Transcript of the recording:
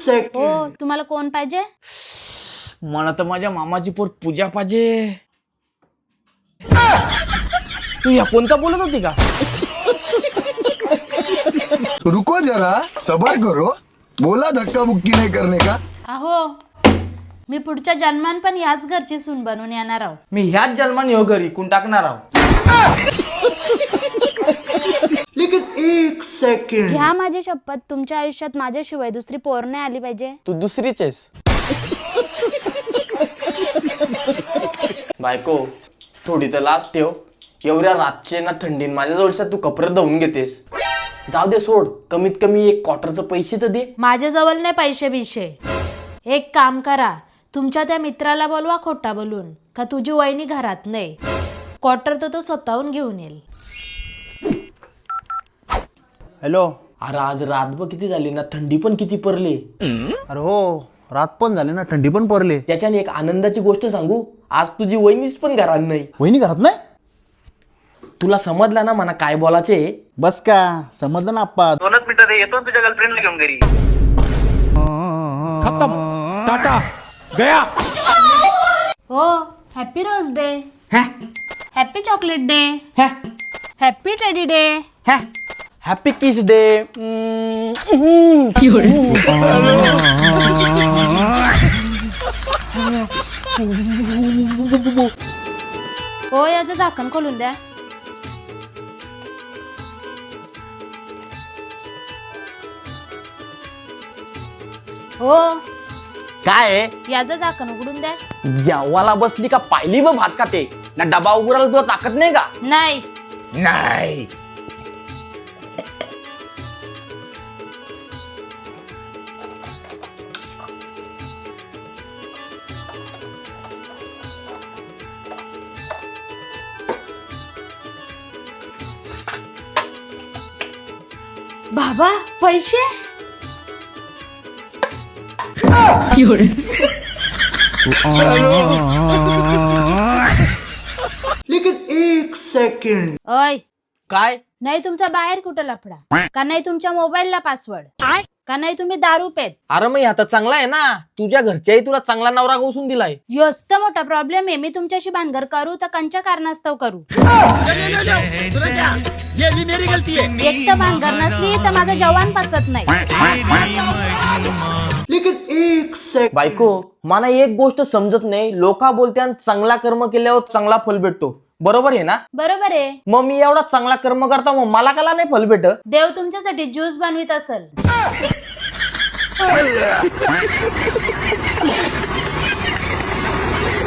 हो, तुम्हाला कोण पाहिजे? मला तर माझ्या मामाची पोर पूजा पाहिजे. तू या कोणचा बोलत होती का? रुको जरा सबर करो, बोला धक्का बुक्की नहीं करने का. अहो, मी पुढच्या जन्मान पण ह्याच घरची सून बनून येणार आहो. मी ह्याच जन्माने हो घरी कुण टाकणार आहो. ह्या माझी शपथ, तुमच्या आयुष्यात माझ्याशिवाय दुसरी पोर नाही आली पाहिजे. तू दुसरीच आहेस. बायको थोडी तर लाज ठेव. एवढ्या रातचे ना थंडीन माझ्या जवळच्या तू कपडे धुवून घेतेस. जाऊ दे सोड, कमीत कमी एक क्वार्टरचे पैसे तर दे. माझ्याजवळ नाही पैसे बिशे. एक काम करा, तुमच्या त्या मित्राला बोलवा खोटा बोलून का तुझी वहिनी घरात नाही. क्वार्टर तर तो स्वतःहून घेऊन येईल. हॅलो. अरे आज रातभर किती झाली ना, थंडी पण किती पडली. अरे हो, रात पण झाली ना, थंडी पण पडली. त्याच्याने एक आनंदाची गोष्ट सांगू, आज तुझी वहिनीच पण घरात नाही. वहिनी घरात नाही? तुला समजलं ना मला काय बोलायचे. बस का समजलं ना आप्पा. 2 मिनिटं येतो तुझ्या गर्लफ्रेंडला घेऊन घरी. खत्म, टाटा गया. हो, happy rose day, happy chocolate day, happy teddy day. Happy kiss day. हो, याचं झाकण खोलून द्या. हो, काय आहे? याचं झाकण उघडून द्या. यावाला बसली का पाहिली ब भात का ते ना, डबा उघडायला तुला ताकद नाही का? नाही. नाही. बाबा, पैसे? ओय, काय? नाही तुमचा बाहेर कुठं लफडा? का नाही तुमच्या मोबाईलला पासवर्ड? का नाही तुम्ही दारू पेत? अरे मग आता चांगला आहे ना, तुझ्या घरच्याही तुला चांगला नवरा घोसून दिलाय. योच तर मोठा प्रॉब्लेम आहे. मी तुमच्याशी भानगड करू तर कंच्या कारणास्तव करू. एक तर भानगड नसली तर माझं जवान पचत नाही. बायको मला एक गोष्ट समजत नाही, लोका बोलत्या चांगला कर्म केल्यावर चांगला फल भेटतो. बरोबर आहे ना? बरोबर आहे. मग मी एवढा चांगला कर्म करता, मग मला कला नाही फल भेट? देव तुमच्यासाठी ज्यूस बनवित असेल.